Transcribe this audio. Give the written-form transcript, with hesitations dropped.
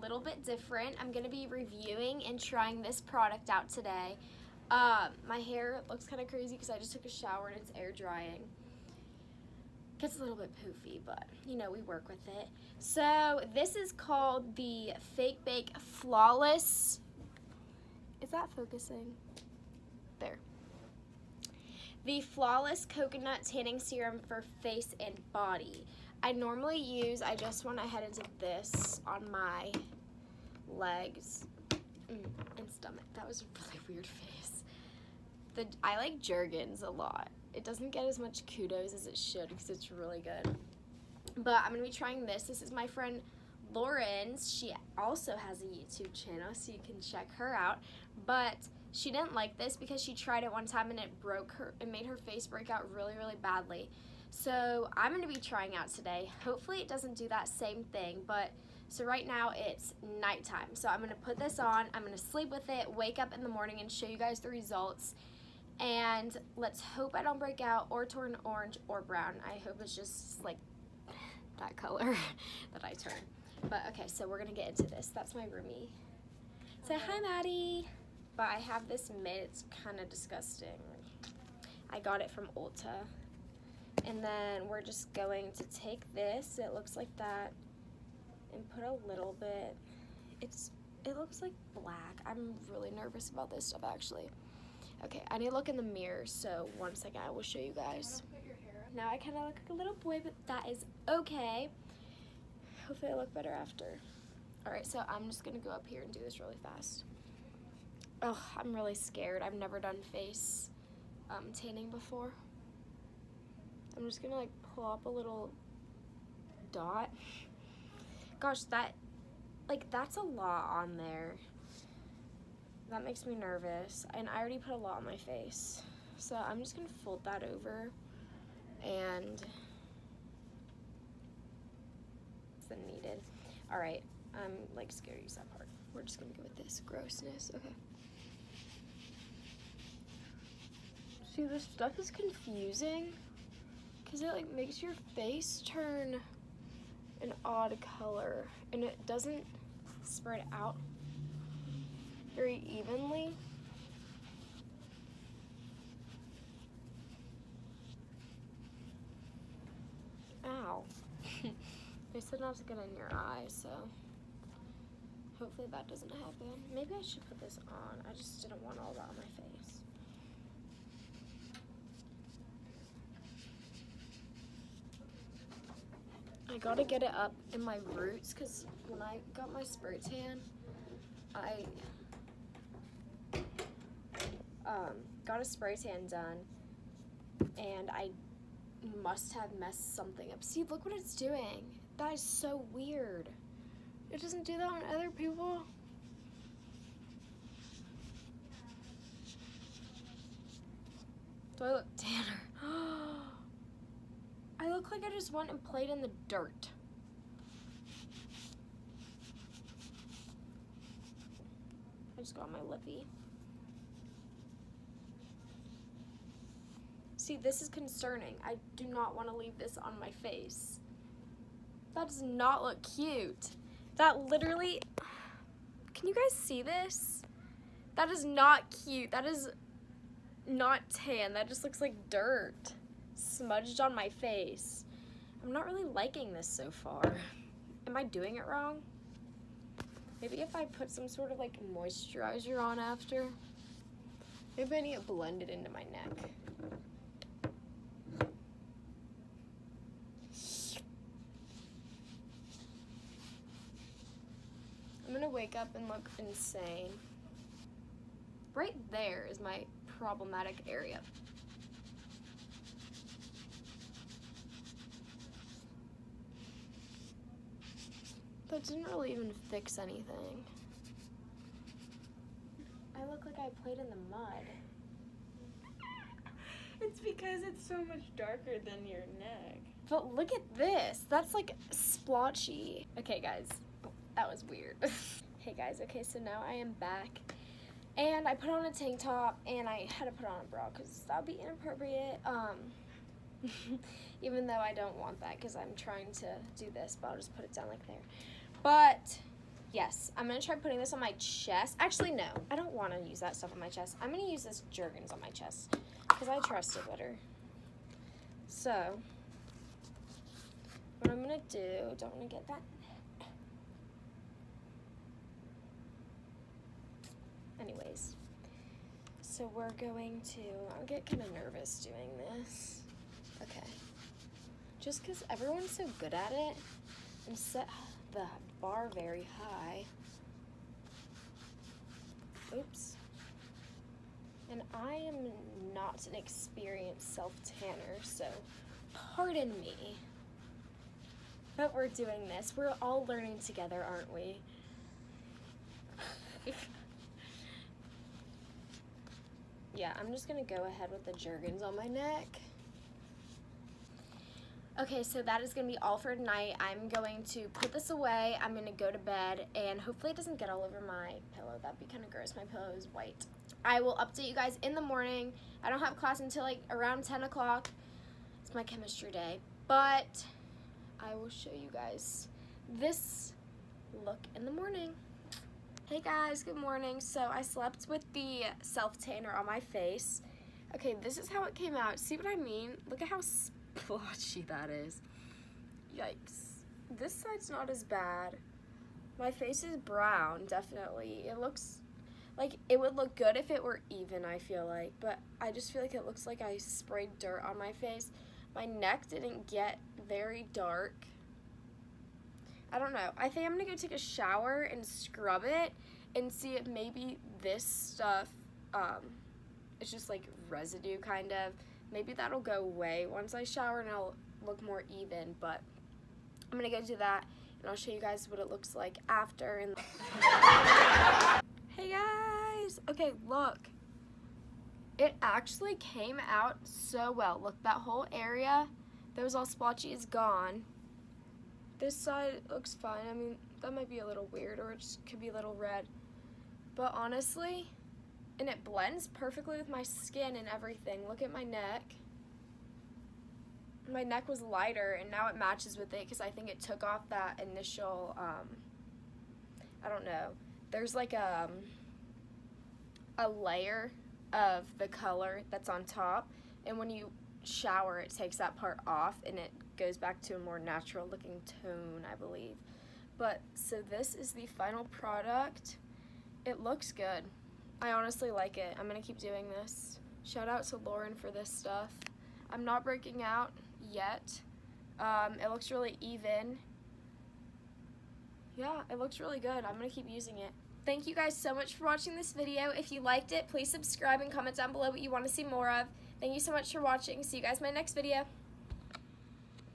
little bit different. I'm gonna be reviewing and trying this product out today. My hair looks kind of crazy because I just took a shower and it's air drying. Gets a little bit poofy, but you know, we work with it. So this is called the Fake Bake Flawless. Is that focusing? There. The Flawless Coconut Tanning Serum for face and body. I normally use, I just went ahead and did this on my legs and stomach. That was a really weird face. I like Jergens a lot. It doesn't get as much kudos as it should because it's really good. But I'm going to be trying this. This is my friend Lauren's. She also has a YouTube channel, so you can check her out. But she didn't like this because she tried it one time and it made her face break out really, really badly. So I'm going to be trying out today. Hopefully it doesn't do that same thing. But so right now it's nighttime. So I'm going to put this on. I'm going to sleep with it, wake up in the morning and show you guys the results. And let's hope I don't break out or turn orange or brown. I hope it's just like that color that I turn. But okay, so we're gonna get into this. That's my roomie. Say hi, Maddie. But I have this mitt. It's kind of disgusting. I got it from Ulta. And then we're just going to take this. It looks like that. And put a little bit. It looks like black. I'm really nervous about this stuff actually. Okay, I need to look in the mirror, so 1 second, I will show you guys. Now I kind of look like a little boy, but that is okay. Hopefully I look better after. Alright, so I'm just going to go up here and do this really fast. Oh, I'm really scared. I've never done face tanning before. I'm just going to like pull up a little dot. Gosh, that's a lot on there. That makes me nervous, and I already put a lot on my face. So I'm just gonna fold that over, and it's needed. All right, I'm like scared to use that part. We're just gonna go with this grossness, okay. See, this stuff is confusing, because it like makes your face turn an odd color, and it doesn't spread out very evenly. Ow. They said not to get in your eye, so hopefully that doesn't happen. Maybe I should put this on. I just didn't want all that on my face. I gotta get it up in my roots because when I got my spray tan, I got a spray tan done and I must have messed something up. See, look what it's doing. That is so weird. It doesn't do that on other people. Do I look tanner? I look like I just went and played in the dirt. I just got my lippy. See, this is concerning. I do not want to leave this on my face. That does not look cute. That literally, can you guys see this? That is not cute. That is not tan. That just looks like dirt smudged on my face. I'm not really liking this so far. Am I doing it wrong? Maybe if I put some sort of like moisturizer on after. Maybe I need to blend it into my neck. I'm gonna wake up and look insane. Right there is my problematic area. That didn't really even fix anything. I look like I played in the mud. It's because it's so much darker than your neck. But look at this. That's like splotchy. Okay, guys. That was weird. Hey, guys. Okay, so now I am back. And I put on a tank top, and I had to put on a bra because that would be inappropriate. Even though I don't want that because I'm trying to do this, but I'll just put it down like there. But Yes, I'm going to try putting this on my chest. Actually, no. I don't want to use that stuff on my chest. I'm going to use this Jergens on my chest because I trust it better. So, what I'm going to do, don't want to get that. Anyways, so we're going to, I'll get kind of nervous doing this. Okay. Just because everyone's so good at it and set the bar very high. Oops. And I am not an experienced self-tanner, so pardon me. But we're doing this. We're all learning together, aren't we? Yeah, I'm just gonna go ahead with the Jergens on my neck. Okay, so that is gonna be all for tonight. I'm going to put this away. I'm gonna go to bed, and hopefully it doesn't get all over my pillow. That'd be kind of gross. My pillow is white. I will update you guys in the morning. I don't have class until like around 10 o'clock. It's my chemistry day, but I will show you guys this look in the morning. Hey guys, good morning. So I slept with the self-tanner on my face. Okay, this is how it came out. See what I mean? Look at how splotchy that is. Yikes. This side's not as bad. My face is brown, definitely. It looks like it would look good if it were even, I feel like. But I just feel like it looks like I sprayed dirt on my face. My neck didn't get very dark. I don't know. I think I'm gonna go take a shower and scrub it and see if maybe this stuff, it's just like residue kind of. Maybe that'll go away once I shower and it'll look more even, but I'm gonna go do that and I'll show you guys what it looks like after. And hey guys! Okay, look. It actually came out so well. Look, that whole area that was all splotchy is gone. This side looks fine. I mean, that might be a little weird, or it just could be a little red. But honestly, and it blends perfectly with my skin and everything. Look at my neck. My neck was lighter, and now it matches with it because I think it took off that initial, I don't know. There's like a layer of the color that's on top, and when you shower, it takes that part off, and it goes back to a more natural looking tone, I believe. But so this is the final product. It looks good. I honestly like it. I'm gonna keep doing this. Shout out to Lauren for this stuff. I'm not breaking out yet. It looks really even. Yeah, it looks really good. I'm gonna keep using it. Thank you guys so much for watching this video. If you liked it, please subscribe and comment down below what you want to see more of. Thank you so much for watching. See you guys in my next video.